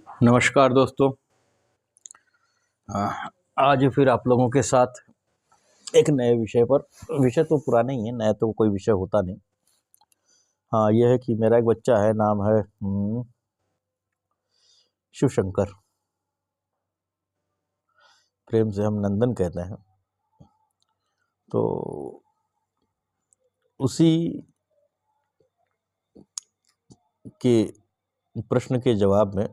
नमस्कार दोस्तों। आज फिर आप लोगों के साथ एक नए विषय पर। विषय तो पुराना ही है, नया तो कोई विषय होता नहीं। हाँ, यह है कि मेरा एक बच्चा है, नाम है शिव शंकर। प्रेम से हम नंदन कहते हैं। तो उसी के प्रश्न के जवाब में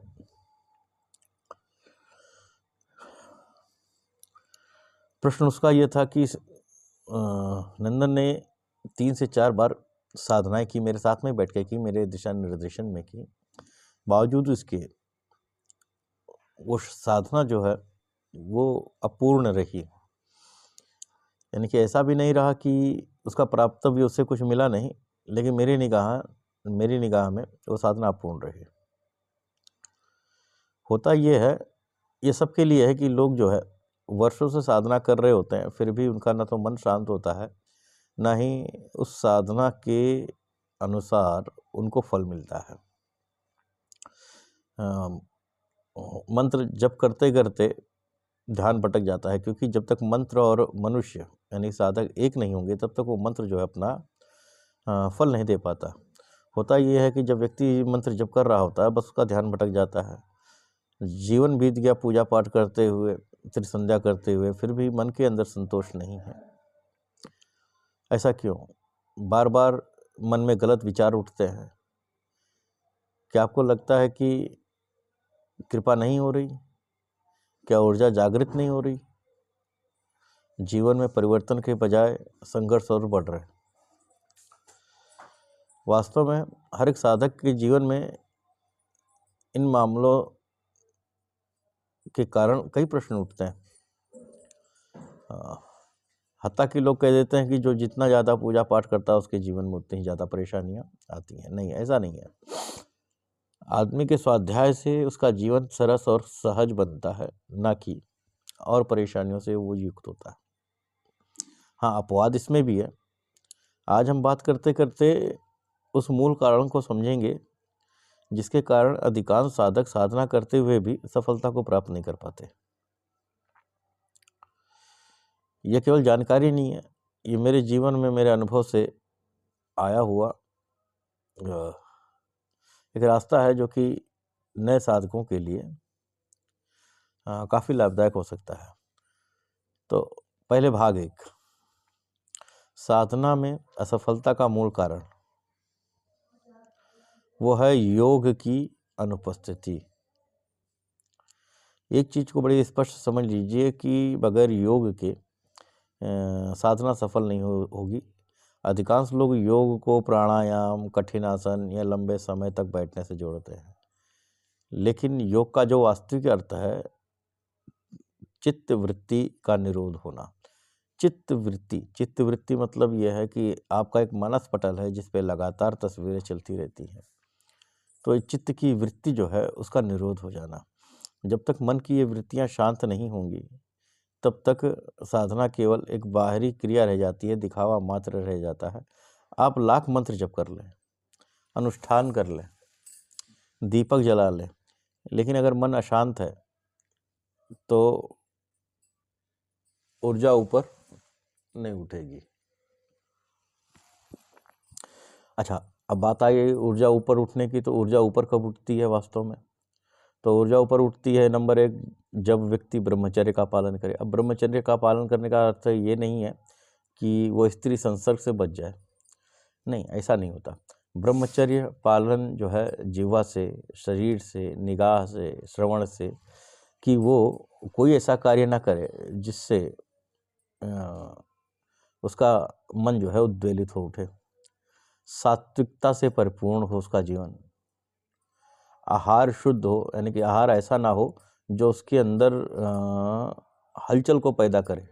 प्रश्न उसका यह था कि नंदन ने 3 से 4 बार साधनाएं की, मेरे साथ में बैठ के की, मेरे दिशा निर्देशन में की। बावजूद इसके वो साधना जो है वो अपूर्ण रही। यानी कि ऐसा भी नहीं रहा कि उसका प्राप्तव्य उससे कुछ मिला नहीं, लेकिन मेरी निगाह में वो साधना अपूर्ण रही। होता ये है, ये सबके लिए है कि लोग जो है वर्षों से साधना कर रहे होते हैं, फिर भी उनका ना तो मन शांत होता है, ना ही उस साधना के अनुसार उनको फल मिलता है। मंत्र जप करते करते ध्यान भटक जाता है, क्योंकि जब तक मंत्र और मनुष्य यानी साधक एक नहीं होंगे तब तक वो मंत्र जो है अपना फल नहीं दे पाता। होता ये है कि जब व्यक्ति मंत्र जप कर रहा होता है, बस उसका ध्यान भटक जाता है। जीवन बीत गया पूजा पाठ करते हुए, त्रिसंध्या करते हुए, फिर भी मन के अंदर संतोष नहीं है। ऐसा क्यों? बार बार मन में गलत विचार उठते हैं। क्या आपको लगता है कि कृपा नहीं हो रही? क्या ऊर्जा जागृत नहीं हो रही? जीवन में परिवर्तन के बजाय संघर्ष और बढ़ रहे। वास्तव में हर एक साधक के जीवन में इन मामलों के कारण कई प्रश्न उठते हैं। हत्ता कि लोग कह देते हैं कि जो जितना ज़्यादा पूजा पाठ करता है उसके जीवन में उतनी ही ज़्यादा परेशानियां आती हैं। नहीं, ऐसा नहीं है। आदमी के स्वाध्याय से उसका जीवन सरस और सहज बनता है, ना कि और परेशानियों से वो युक्त होता है। हाँ, अपवाद इसमें भी है। आज हम बात करते करते उस मूल कारण को समझेंगे जिसके कारण अधिकांश साधक साधना करते हुए भी सफलता को प्राप्त नहीं कर पाते। यह केवल जानकारी नहीं है, ये मेरे जीवन में मेरे अनुभव से आया हुआ एक रास्ता है, जो कि नए साधकों के लिए काफ़ी लाभदायक हो सकता है। तो पहले भाग 1, साधना में असफलता का मूल कारण वो है योग की अनुपस्थिति। एक चीज़ को बड़ी स्पष्ट समझ लीजिए कि बगैर योग के साधना सफल नहीं होगी। अधिकांश लोग योग को प्राणायाम, कठिन आसन या लंबे समय तक बैठने से जोड़ते हैं, लेकिन योग का जो वास्तविक अर्थ है चित्त वृत्ति का निरोध होना। चित्त वृत्ति मतलब यह है कि आपका एक मानस पटल है जिस पे लगातार तस्वीरें चलती रहती हैं। तो चित्त की वृत्ति जो है उसका निरोध हो जाना। जब तक मन की ये वृत्तियां शांत नहीं होंगी तब तक साधना केवल एक बाहरी क्रिया रह जाती है, दिखावा मात्र रह जाता है। आप लाख मंत्र जप कर लें, अनुष्ठान कर लें, दीपक जला लें, लेकिन अगर मन अशांत है तो ऊर्जा ऊपर नहीं उठेगी। अच्छा, अब बात आई ऊर्जा ऊपर उठने की। तो ऊर्जा ऊपर कब उठती है वास्तव में? तो ऊर्जा ऊपर उठती है नंबर 1, जब व्यक्ति ब्रह्मचर्य का पालन करे। अब ब्रह्मचर्य का पालन करने का अर्थ ये नहीं है कि वो स्त्री संसर्ग से बच जाए, नहीं, ऐसा नहीं होता। ब्रह्मचर्य पालन जो है जीवा से, शरीर से, निगाह से, श्रवण से, कि वो कोई ऐसा कार्य ना करे जिससे उसका मन जो है उद्वेलित हो उठे। सात्विकता से परिपूर्ण हो उसका जीवन। आहार शुद्ध हो, यानी कि आहार ऐसा ना हो जो उसके अंदर हलचल को पैदा करे।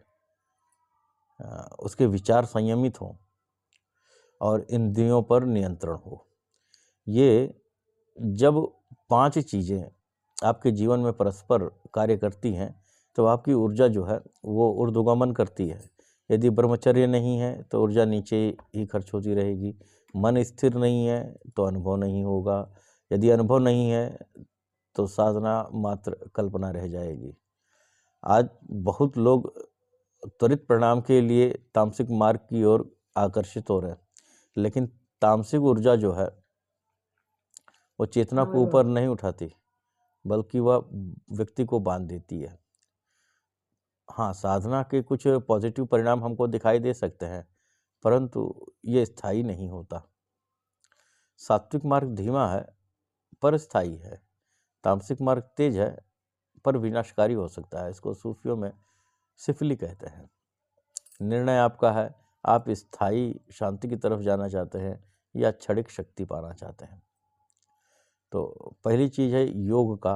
उसके विचार संयमित हों और इंद्रियों पर नियंत्रण हो। ये जब 5 चीज़ें आपके जीवन में परस्पर कार्य करती हैं तो आपकी ऊर्जा जो है वो ऊर्ध्वगमन करती है। यदि ब्रह्मचर्य नहीं है तो ऊर्जा नीचे ही खर्च होती रहेगी। मन स्थिर नहीं है तो अनुभव नहीं होगा। यदि अनुभव नहीं है तो साधना मात्र कल्पना रह जाएगी। आज बहुत लोग त्वरित परिणाम के लिए तामसिक मार्ग की ओर आकर्षित हो रहे हैं, लेकिन तामसिक ऊर्जा जो है वो चेतना को ऊपर नहीं उठाती, बल्कि वह व्यक्ति को बांध देती है। हाँ, साधना के कुछ पॉजिटिव परिणाम हमको दिखाई दे सकते हैं, परंतु ये स्थायी नहीं होता। सात्विक मार्ग धीमा है पर स्थायी है, तामसिक मार्ग तेज है पर विनाशकारी हो सकता है। इसको सूफियों में सिफली कहते हैं। निर्णय आपका है, आप स्थायी शांति की तरफ जाना चाहते हैं या क्षणिक शक्ति पाना चाहते हैं। तो पहली चीज़ है योग का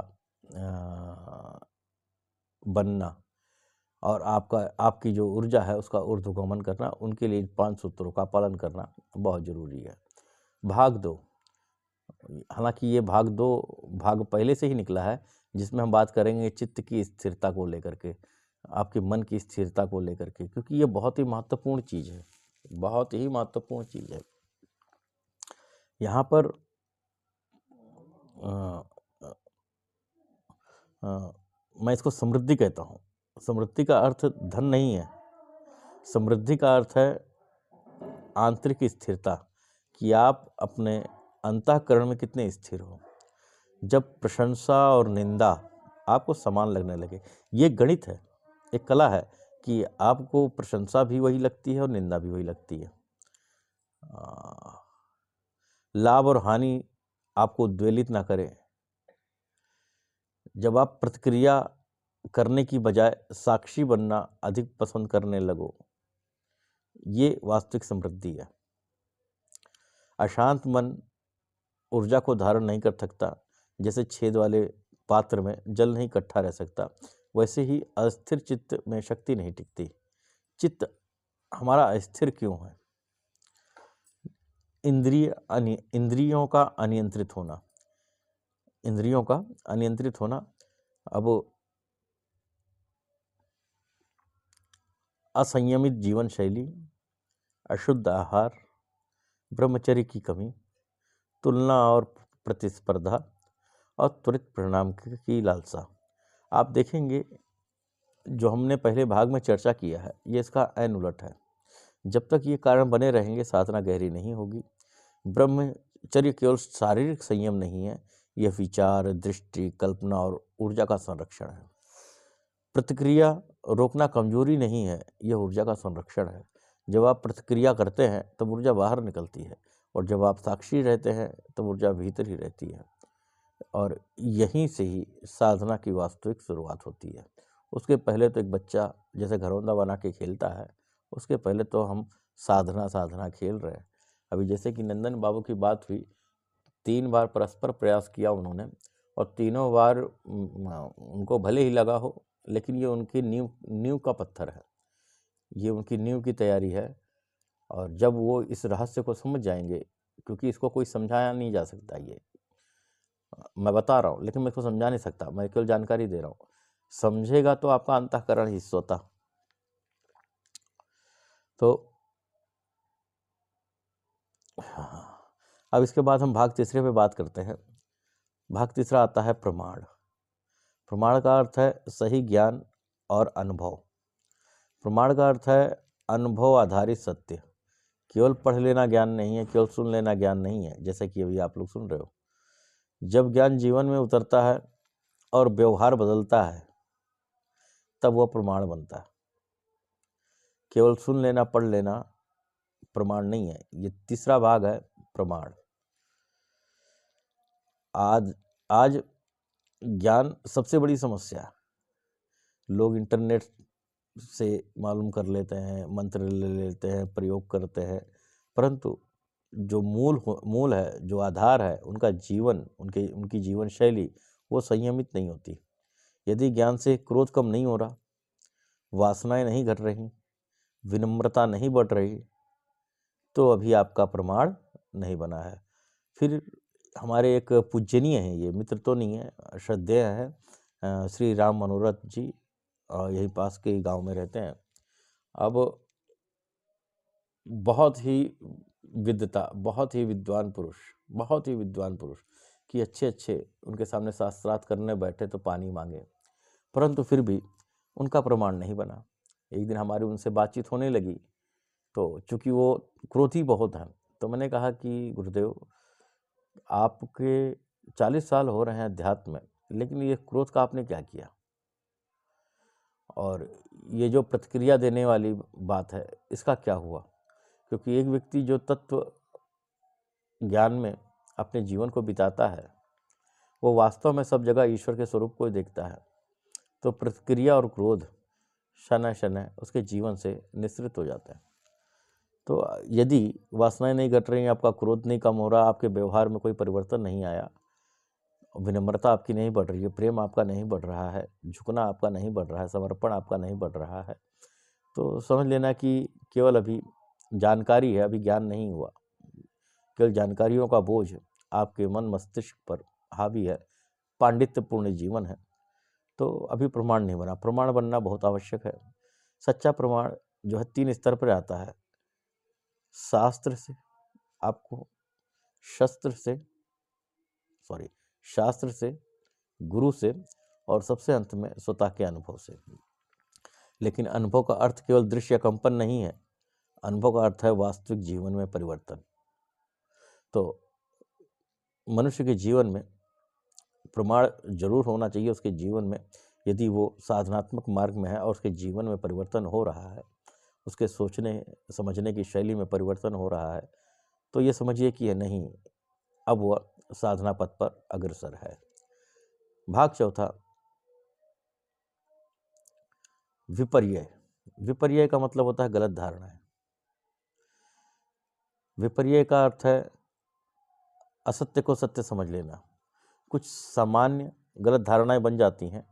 बनना और आपकी जो ऊर्जा है उसका ऊर्ध्वगमन करना। उनके लिए 5 सूत्रों का पालन करना बहुत ज़रूरी है। भाग 2, हालांकि ये भाग पहले से ही निकला है, जिसमें हम बात करेंगे चित्त की स्थिरता को लेकर के, आपके मन की स्थिरता को लेकर के, क्योंकि ये बहुत ही महत्वपूर्ण चीज़ है, बहुत ही महत्वपूर्ण चीज़ है। यहाँ पर मैं इसको समृद्धि कहता हूँ। समृद्धि का अर्थ धन नहीं है, समृद्धि का अर्थ है आंतरिक स्थिरता, कि आप अपने अंतःकरण में कितने स्थिर हो। जब प्रशंसा और निंदा आपको समान लगने लगे, ये गणित है, एक कला है कि आपको प्रशंसा भी वही लगती है और निंदा भी वही लगती है। लाभ और हानि आपको उद्वेलित ना करें। जब आप प्रतिक्रिया करने की बजाय साक्षी बनना अधिक पसंद करने लगो, ये वास्तविक समृद्धि है। अशांत मन ऊर्जा को धारण नहीं कर सकता, जैसे छेद वाले पात्र में जल नहीं इकट्ठा रह सकता, वैसे ही अस्थिर चित्त में शक्ति नहीं टिकती। चित्त हमारा अस्थिर क्यों है? इंद्रियों का अनियंत्रित होना, इंद्रियों का अनियंत्रित होना। अब असंयमित जीवन शैली, अशुद्ध आहार, ब्रह्मचर्य की कमी, तुलना और प्रतिस्पर्धा और त्वरित परिणाम की लालसा। आप देखेंगे जो हमने पहले भाग में चर्चा किया है, ये इसका ऐन उलट है। जब तक ये कारण बने रहेंगे, साधना गहरी नहीं होगी। ब्रह्मचर्य केवल शारीरिक संयम नहीं है, यह विचार, दृष्टि, कल्पना और ऊर्जा का संरक्षण है। प्रतिक्रिया रोकना कमजोरी नहीं है, यह ऊर्जा का संरक्षण है। जब आप प्रतिक्रिया करते हैं तब ऊर्जा बाहर निकलती है, और जब आप साक्षी रहते हैं तब ऊर्जा भीतर ही रहती है, और यहीं से ही साधना की वास्तविक शुरुआत होती है। उसके पहले तो एक बच्चा जैसे घरौंदा बना के खेलता है, उसके पहले तो हम साधना खेल रहे हैं। अभी जैसे कि नंदन बाबू की बात हुई, 3 बार परस्पर प्रयास किया उन्होंने, और तीनों बार उनको भले ही लगा हो, लेकिन ये उनकी नींव का पत्थर है, ये उनकी नींव की तैयारी है। और जब वो इस रहस्य को समझ जाएंगे, क्योंकि इसको कोई समझाया नहीं जा सकता, ये मैं बता रहा हूँ लेकिन मैं इसको समझा नहीं सकता, मैं केवल जानकारी दे रहा हूँ। समझेगा तो आपका अंतःकरण ही सोता। तो अब इसके बाद हम भाग तीसरे पे बात करते हैं। भाग तीसरा आता है प्रमाण। प्रमाण का अर्थ है सही ज्ञान और अनुभव। प्रमाण का अर्थ है अनुभव आधारित सत्य। केवल पढ़ लेना ज्ञान नहीं है, केवल सुन लेना ज्ञान नहीं है, जैसे कि अभी आप लोग सुन रहे हो। जब ज्ञान जीवन में उतरता है और व्यवहार बदलता है, तब वह प्रमाण बनता है। केवल सुन लेना, पढ़ लेना प्रमाण नहीं है। ये तीसरा भाग है प्रमाण। आज ज्ञान सबसे बड़ी समस्या है। लोग इंटरनेट से मालूम कर लेते हैं, मंत्र ले लेते हैं, प्रयोग करते हैं, परंतु जो मूल है, जो आधार है, उनका जीवन, उनकी जीवन शैली वो संयमित नहीं होती। यदि ज्ञान से क्रोध कम नहीं हो रहा, वासनाएं नहीं घट रही, विनम्रता नहीं बढ़ रही, तो अभी आपका प्रमाण नहीं बना है। फिर हमारे एक पूजनीय हैं, ये मित्र तो नहीं है, श्रद्धेय हैं, श्री राम मनोरथ जी, यही पास के गांव में रहते हैं। अब बहुत ही विद्वता, बहुत ही विद्वान पुरुष, कि अच्छे अच्छे उनके सामने शास्त्रार्थ करने बैठे तो पानी मांगे, परंतु फिर भी उनका प्रमाण नहीं बना। एक दिन हमारी उनसे बातचीत होने लगी, तो चूंकि वो क्रोधी बहुत हैं, तो मैंने कहा कि गुरुदेव, आपके 40 साल हो रहे हैं अध्यात्म में, लेकिन ये क्रोध का आपने क्या किया? और ये जो प्रतिक्रिया देने वाली बात है, इसका क्या हुआ? क्योंकि एक व्यक्ति जो तत्व ज्ञान में अपने जीवन को बिताता है, वो वास्तव में सब जगह ईश्वर के स्वरूप को ही देखता है। तो प्रतिक्रिया और क्रोध शनय शनय उसके जीवन से निसृत हो जाता है। तो यदि वासनाएं नहीं घट रही, आपका क्रोध नहीं कम हो रहा, आपके व्यवहार में कोई परिवर्तन नहीं आया, विनम्रता आपकी नहीं बढ़ रही है, प्रेम आपका नहीं बढ़ रहा है, झुकना आपका नहीं बढ़ रहा है, समर्पण आपका नहीं बढ़ रहा है, तो समझ लेना कि केवल अभी जानकारी है, अभी ज्ञान नहीं हुआ। केवल जानकारियों का बोझ आपके मन मस्तिष्क पर हावी है, पांडित्यपूर्ण जीवन है, तो अभी प्रमाण नहीं बना। प्रमाण बनना बहुत आवश्यक है। सच्चा प्रमाण जो है 3 स्तर पर आता है, शास्त्र से, आपको शास्त्र से, गुरु से, और सबसे अंत में स्वतः के अनुभव से। लेकिन अनुभव का अर्थ केवल दृश्य कंपन नहीं है, अनुभव का अर्थ है वास्तविक जीवन में परिवर्तन। तो मनुष्य के जीवन में प्रमाण जरूर होना चाहिए उसके जीवन में। यदि वो साधनात्मक मार्ग में है और उसके जीवन में परिवर्तन हो रहा है, उसके सोचने समझने की शैली में परिवर्तन हो रहा है, तो ये समझिए कि ये नहीं, अब वह साधना पथ पर अग्रसर है। भाग चौथा, विपर्यय। विपर्यय का मतलब होता है गलत धारणाएं। विपर्यय का अर्थ है असत्य को सत्य समझ लेना। कुछ सामान्य गलत धारणाएं बन जाती हैं,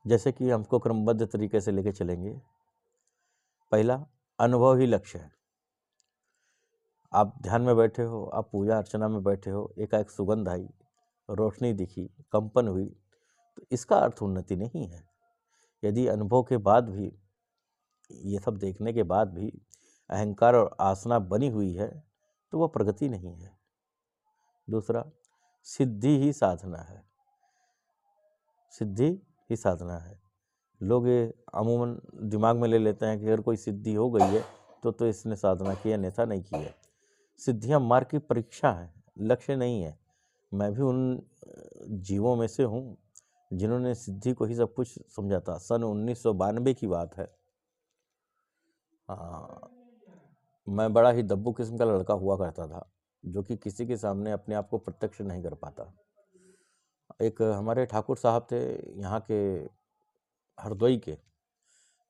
जैसे कि हमको क्रमबद्ध तरीके से लेके चलेंगे। पहला, अनुभव ही लक्ष्य है। आप ध्यान में बैठे हो, आप पूजा अर्चना में बैठे हो, एकाएक सुगंध आई, रोशनी दिखी, कंपन हुई, तो इसका अर्थ उन्नति नहीं है। यदि अनुभव के बाद भी, ये सब देखने के बाद भी अहंकार और आसना बनी हुई है, तो वह प्रगति नहीं है। दूसरा, सिद्धि ही साधना है। सिद्धि ही साधना है। लोग ये अमूमन दिमाग में ले लेते हैं कि अगर कोई सिद्धि हो गई है तो इसने साधना की, अन्यथा नहीं की है। सिद्धियां मार्ग की परीक्षा है, लक्ष्य नहीं है। मैं भी उन जीवों में से हूँ जिन्होंने सिद्धि को ही सब कुछ समझा था। सन 1992 की बात है। मैं बड़ा ही दब्बू किस्म का लड़का हुआ करता था, जो कि किसी के सामने अपने आप को प्रत्यक्ष नहीं कर पाता। एक हमारे ठाकुर साहब थे यहाँ के, हरदोई के,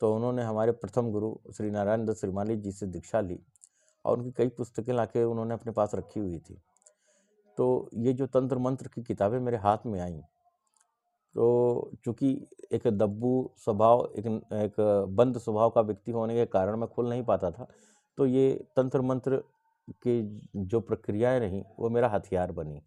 तो उन्होंने हमारे प्रथम गुरु श्री नारायण दत्त श्रीमाली जी से दीक्षा ली और उनकी कई पुस्तकें लाके उन्होंने अपने पास रखी हुई थी। तो ये जो तंत्र मंत्र की किताबें मेरे हाथ में आईं, तो चूँकि एक दब्बू स्वभाव, एक बंद स्वभाव का व्यक्ति होने के कारण मैं खुल नहीं पाता था, तो ये तंत्र मंत्र की जो प्रक्रियाएं रहीं वो मेरा हथियार बनी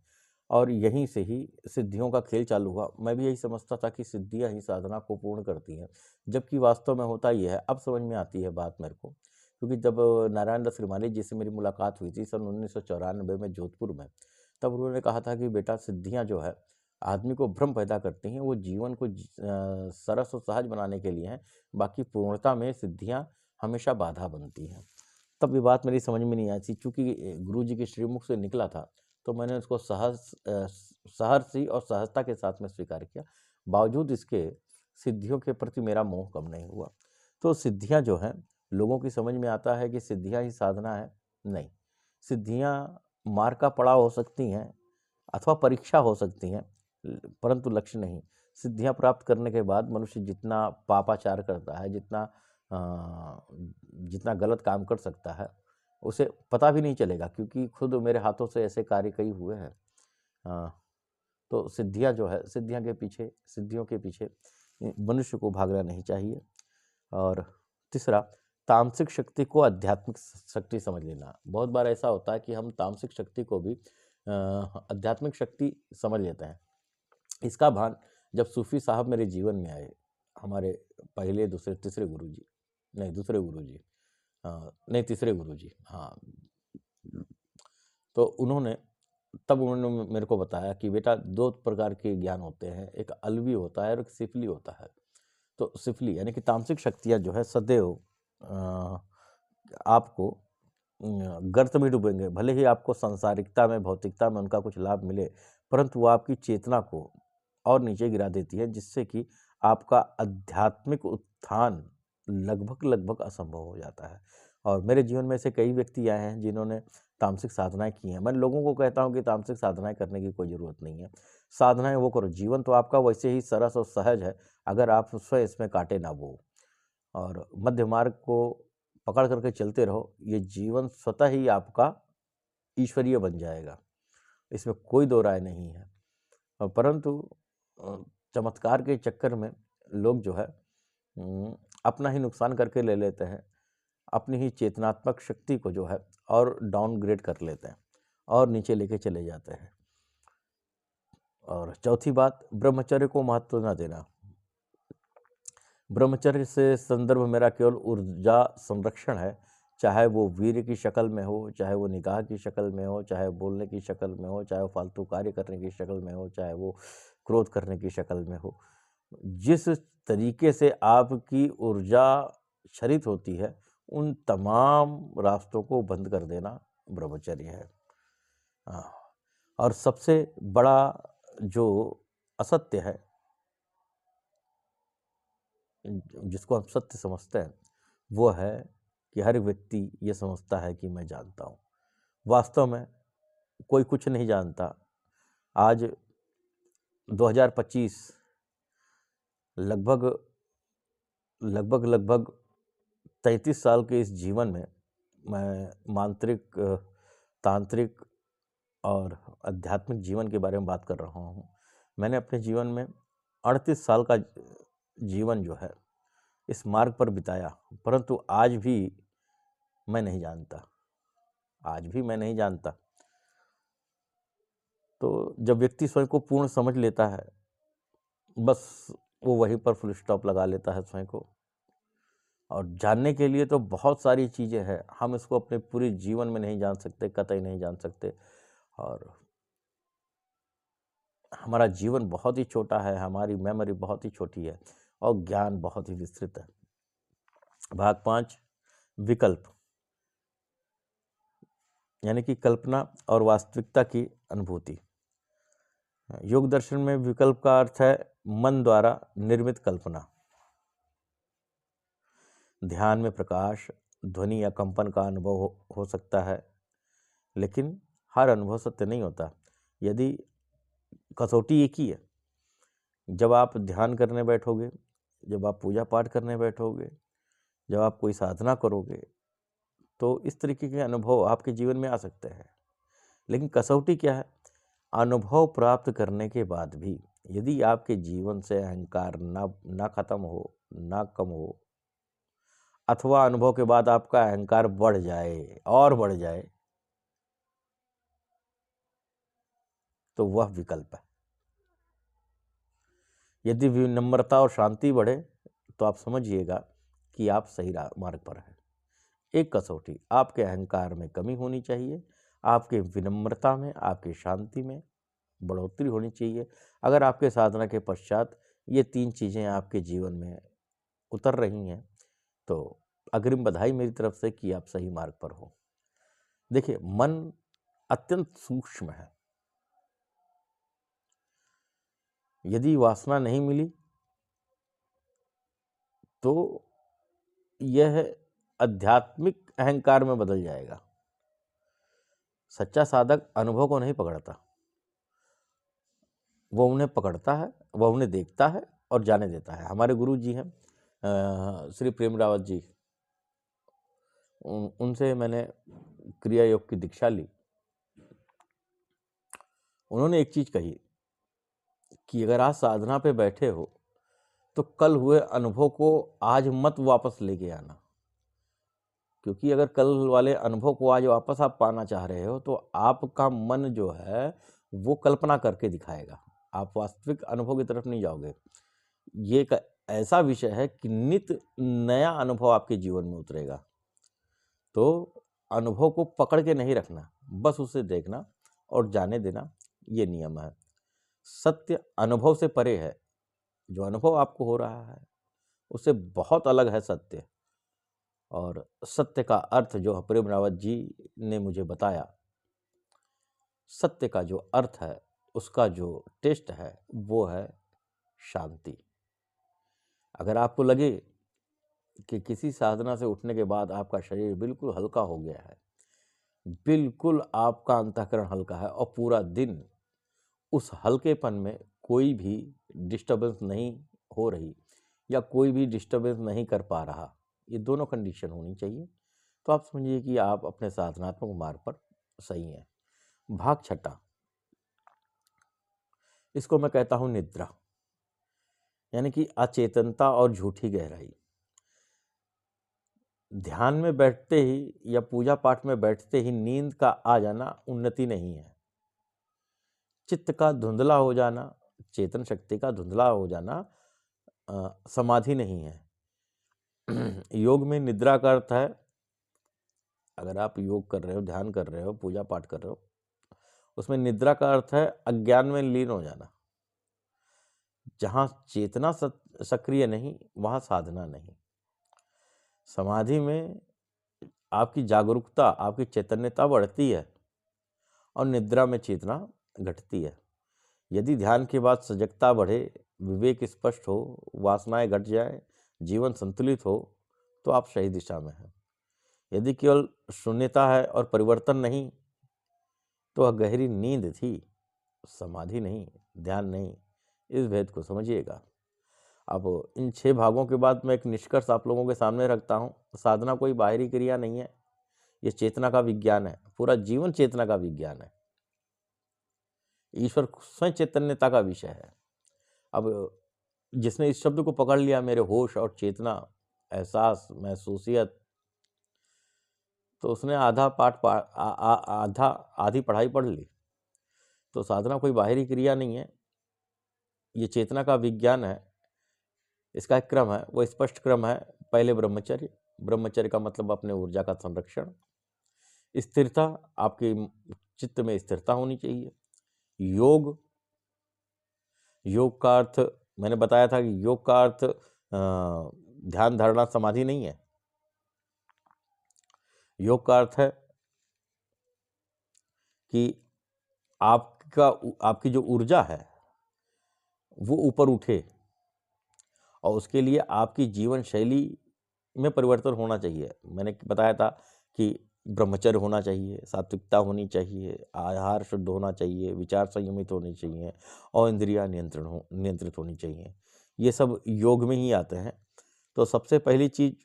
और यहीं से ही सिद्धियों का खेल चालू हुआ। मैं भी यही समझता था कि सिद्धियां ही साधना को पूर्ण करती हैं, जबकि वास्तव में होता ही है। अब समझ में आती है बात मेरे को, क्योंकि जब नारायण दत्त श्रीमाली जी से मेरी मुलाकात हुई थी सन 1994 में जोधपुर में, तब उन्होंने कहा था कि बेटा, सिद्धियां जो है आदमी को भ्रम पैदा करती हैं, वो जीवन को सरस और सहज बनाने के लिए हैं, बाकी पूर्णता में सिद्धियां हमेशा बाधा बनती हैं। तब ये बात मेरी समझ में नहीं आई थी। चूँकि गुरु जी के श्रीमुख से निकला था, तो मैंने उसको सहर्षी और सहजता के साथ में स्वीकार किया। बावजूद इसके सिद्धियों के प्रति मेरा मोह कम नहीं हुआ। तो सिद्धियां जो हैं, लोगों की समझ में आता है कि सिद्धियां ही साधना है। नहीं, सिद्धियां मार्ग का पड़ाव हो सकती हैं अथवा परीक्षा हो सकती हैं, परंतु लक्ष्य नहीं। सिद्धियां प्राप्त करने के बाद मनुष्य जितना पापाचार करता है, जितना गलत काम कर सकता है, उसे पता भी नहीं चलेगा, क्योंकि खुद मेरे हाथों से ऐसे कार्य कई हुए हैं। तो सिद्धियां जो है, सिद्धियों के पीछे मनुष्य को भागना नहीं चाहिए। और तीसरा, तामसिक शक्ति को आध्यात्मिक शक्ति समझ लेना। बहुत बार ऐसा होता है कि हम तामसिक शक्ति को भी आध्यात्मिक शक्ति समझ लेते हैं। इसका भान जब सूफी साहब मेरे जीवन में आए, हमारे पहले दूसरे तीसरे गुरुजी, नहीं तीसरे गुरुजी, हाँ, तो तब उन्होंने मेरे को बताया कि बेटा 2 प्रकार के ज्ञान होते हैं, एक अलवी होता है और एक सिफली होता है। तो सिफली यानी कि तामसिक शक्तियाँ जो है सदैव आपको गर्त में डूबेंगे। भले ही आपको सांसारिकता में, भौतिकता में उनका कुछ लाभ मिले, परंतु वो आपकी चेतना को और नीचे गिरा देती है, जिससे कि आपका आध्यात्मिक उत्थान लगभग असंभव हो जाता है। और मेरे जीवन में ऐसे कई व्यक्ति आए हैं जिन्होंने तामसिक साधनाएँ की हैं। मैं लोगों को कहता हूँ कि तामसिक साधनाएँ करने की कोई ज़रूरत नहीं है। साधनाएँ वो करो, जीवन तो आपका वैसे ही सरस और सहज है, अगर आप स्वयं इसमें कांटे ना बोओ और मध्य मार्ग को पकड़ करके चलते रहो, ये जीवन स्वतः ही आपका ईश्वरीय बन जाएगा। इसमें कोई दो राय नहीं है। परंतु चमत्कार के चक्कर में लोग जो है अपना ही नुकसान करके ले लेते हैं, अपनी ही चेतनात्मक शक्ति को जो है और डाउनग्रेड कर लेते हैं और नीचे लेके चले जाते हैं। और चौथी बात, ब्रह्मचर्य को महत्व न देना। ब्रह्मचर्य से संदर्भ मेरा केवल ऊर्जा संरक्षण है, चाहे वो वीर्य की शक्ल में हो, चाहे वो निगाह की शक्ल में हो, चाहे बोलने की शक्ल में हो, चाहे वो फालतू कार्य करने की शक्ल में हो, चाहे वो क्रोध करने की शक्ल में हो। जिस तरीके से आपकी ऊर्जा क्षरित होती है, उन तमाम रास्तों को बंद कर देना ब्रह्मचर्य है। और सबसे बड़ा जो असत्य है, जिसको हम सत्य समझते हैं, वो है कि हर व्यक्ति ये समझता है कि मैं जानता हूँ। वास्तव में कोई कुछ नहीं जानता। आज 2025 लगभग 33 साल के इस जीवन में मैं मांत्रिक, तांत्रिक और आध्यात्मिक जीवन के बारे में बात कर रहा हूँ। मैंने अपने जीवन में 38 साल का जीवन जो है इस मार्ग पर बिताया, परंतु आज भी मैं नहीं जानता। तो जब व्यक्ति स्वयं को पूर्ण समझ लेता है, बस वो वहीं पर फुल स्टॉप लगा लेता है स्वयं को। और जानने के लिए तो बहुत सारी चीज़ें हैं, हम इसको अपने पूरे जीवन में नहीं जान सकते, कतई नहीं जान सकते। और हमारा जीवन बहुत ही छोटा है, हमारी मेमोरी बहुत ही छोटी है और ज्ञान बहुत ही विस्तृत है। भाग 5, विकल्प, यानी कि कल्पना और वास्तविकता की अनुभूति। योग दर्शन में विकल्प का अर्थ है मन द्वारा निर्मित कल्पना। ध्यान में प्रकाश, ध्वनि या कंपन का अनुभव हो सकता है, लेकिन हर अनुभव सत्य नहीं होता। यदि कसौटी एक ही है, जब आप ध्यान करने बैठोगे, जब आप पूजा पाठ करने बैठोगे, जब आप कोई साधना करोगे, तो इस तरीके के अनुभव आपके जीवन में आ सकते हैं। लेकिन कसौटी क्या है? अनुभव प्राप्त करने के बाद भी यदि आपके जीवन से अहंकार ना खत्म हो, ना कम हो, अथवा अनुभव के बाद आपका अहंकार बढ़ जाए, तो वह विकल्प है। यदि विनम्रता और शांति बढ़े, तो आप समझिएगा कि आप सही मार्ग पर हैं। एक कसौटी, आपके अहंकार में कमी होनी चाहिए, आपके विनम्रता में, आपकी शांति में बढ़ोतरी होनी चाहिए। अगर आपके साधना के पश्चात ये 3 चीज़ें आपके जीवन में उतर रही हैं, तो अग्रिम बधाई मेरी तरफ से कि आप सही मार्ग पर हो। देखिए, मन अत्यंत सूक्ष्म है। यदि वासना नहीं मिली, तो यह आध्यात्मिक अहंकार में बदल जाएगा। सच्चा साधक अनुभव को नहीं पकड़ता, वो उन्हें पकड़ता है, वह उन्हें देखता है और जाने देता है। हमारे गुरु जी हैं श्री प्रेम रावत जी, उनसे मैंने क्रिया योग की दीक्षा ली। उन्होंने एक चीज़ कही कि अगर आज साधना पे बैठे हो, तो कल हुए अनुभव को आज मत वापस लेके आना, क्योंकि अगर कल वाले अनुभव को आज वापस आप पाना चाह रहे हो, तो आपका मन जो है वो कल्पना करके दिखाएगा, आप वास्तविक अनुभव की तरफ नहीं जाओगे। ये एक ऐसा विषय है कि नित्य नया अनुभव आपके जीवन में उतरेगा। तो अनुभव को पकड़ के नहीं रखना, बस उसे देखना और जाने देना, ये नियम है। सत्य अनुभव से परे है। जो अनुभव आपको हो रहा है उससे बहुत अलग है सत्य। और सत्य का अर्थ जो प्रेम रावत जी ने मुझे बताया, सत्य का जो अर्थ है, उसका जो टेस्ट है, वो है शांति। अगर आपको लगे कि किसी साधना से उठने के बाद आपका शरीर बिल्कुल हल्का हो गया है, बिल्कुल आपका अंतःकरण हल्का है और पूरा दिन उस हल्केपन में कोई भी डिस्टर्बेंस नहीं हो रही या कोई भी डिस्टर्बेंस नहीं कर पा रहा, ये दोनों कंडीशन होनी चाहिए, तो आप समझिए कि आप अपने साधनात्मक मार्ग पर सही हैं। भाग छठा, इसको मैं कहता हूं निद्रा, यानी कि अचेतनता और झूठी गहराई। ध्यान में बैठते ही या पूजा पाठ में बैठते ही नींद का आ जाना उन्नति नहीं है। चित्त का धुंधला हो जाना, चेतन शक्ति का धुंधला हो जाना समाधि नहीं है। योग में निद्रा का अर्थ है, अगर आप योग कर रहे हो, ध्यान कर रहे हो, पूजा पाठ कर रहे हो, उसमें निद्रा का अर्थ है अज्ञान में लीन हो जाना। जहां चेतना सक्रिय नहीं, वहां साधना नहीं। समाधि में आपकी जागरूकता, आपकी चैतन्यता बढ़ती है और निद्रा में चेतना घटती है। यदि ध्यान के बाद सजगता बढ़े, विवेक स्पष्ट हो, वासनाएं घट जाए, जीवन संतुलित हो, तो आप सही दिशा में हैं। यदि केवल शून्यता है और परिवर्तन नहीं, तो वह गहरी नींद थी, समाधि नहीं, ध्यान नहीं। इस भेद को समझिएगा। अब इन 6 भागों के बाद मैं एक निष्कर्ष आप लोगों के सामने रखता हूँ। साधना कोई बाहरी क्रिया नहीं है, ये चेतना का विज्ञान है। पूरा जीवन चेतना का विज्ञान है। ईश्वर स्वयं चैतन्यता का विषय है। अब जिसने इस शब्द को पकड़ लिया, मेरे होश और चेतना, एहसास, महसूसियत, तो उसने आधी पढ़ाई पढ़ ली। तो साधना कोई बाहरी क्रिया नहीं है, ये चेतना का विज्ञान है। इसका एक क्रम है, वो स्पष्ट क्रम है। पहले ब्रह्मचर्य, ब्रह्मचर्य का मतलब अपने ऊर्जा का संरक्षण, स्थिरता, आपके चित्त में स्थिरता होनी चाहिए। योग, योग का अर्थ मैंने बताया था कि योग का अर्थ ध्यान, धारणा, समाधि नहीं है। योग का अर्थ है कि आपकी जो ऊर्जा है वो ऊपर उठे, और उसके लिए आपकी जीवन शैली में परिवर्तन होना चाहिए। मैंने बताया था कि ब्रह्मचर्य होना चाहिए, सात्विकता होनी चाहिए, आहार शुद्ध होना चाहिए, विचार संयमित होने चाहिए और इंद्रियां नियंत्रित होनी चाहिए। ये सब योग में ही आते हैं। तो सबसे पहली चीज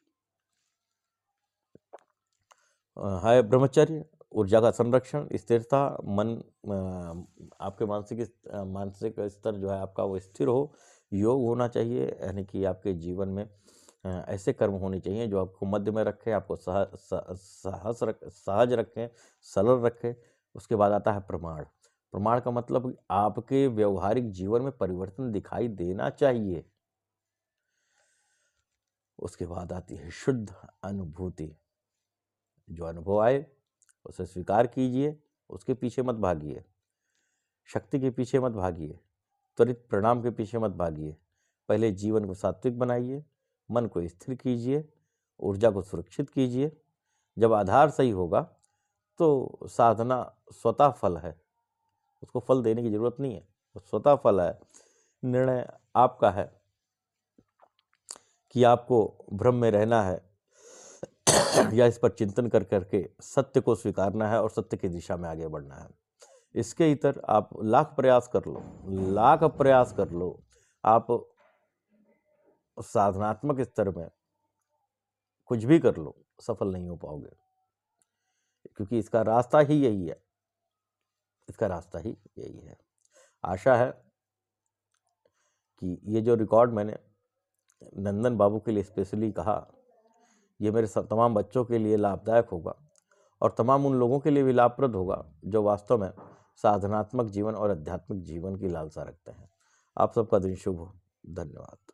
है ब्रह्मचर्य, ऊर्जा का संरक्षण, स्थिरता, मन, आपके मानसिक स्तर जो है आपका वो स्थिर हो। योग होना चाहिए, यानी कि आपके जीवन में ऐसे कर्म होने चाहिए जो आपको मध्य में रखें, आपको सहज रखें, सरल रखें। उसके बाद आता है प्रमाण। प्रमाण का मतलब आपके व्यवहारिक जीवन में परिवर्तन दिखाई देना चाहिए। उसके बाद आती है शुद्ध अनुभूति। जो अनुभव आए उसे स्वीकार कीजिए, उसके पीछे मत भागिए, शक्ति के पीछे मत भागिए, त्वरित परिणाम के पीछे मत भागिए। पहले जीवन को सात्विक बनाइए, मन को स्थिर कीजिए, ऊर्जा को सुरक्षित कीजिए। जब आधार सही होगा तो साधना स्वतः फल है, उसको फल देने की जरूरत नहीं है, वो स्वतः फल है। निर्णय आपका है कि आपको भ्रम में रहना है या इस पर चिंतन कर करके सत्य को स्वीकारना है और सत्य की दिशा में आगे बढ़ना है। इसके इतर आप लाख प्रयास कर लो, आप साधनात्मक स्तर में कुछ भी कर लो, सफल नहीं हो पाओगे, क्योंकि इसका रास्ता ही यही है। आशा है कि ये जो रिकॉर्ड मैंने नंदन बाबू के लिए स्पेशली कहा, ये मेरे तमाम बच्चों के लिए लाभदायक होगा और तमाम उन लोगों के लिए भी लाभप्रद होगा जो वास्तव में साधनात्मक जीवन और आध्यात्मिक जीवन की लालसा रखते हैं। आप सबका दिन शुभ हो। धन्यवाद।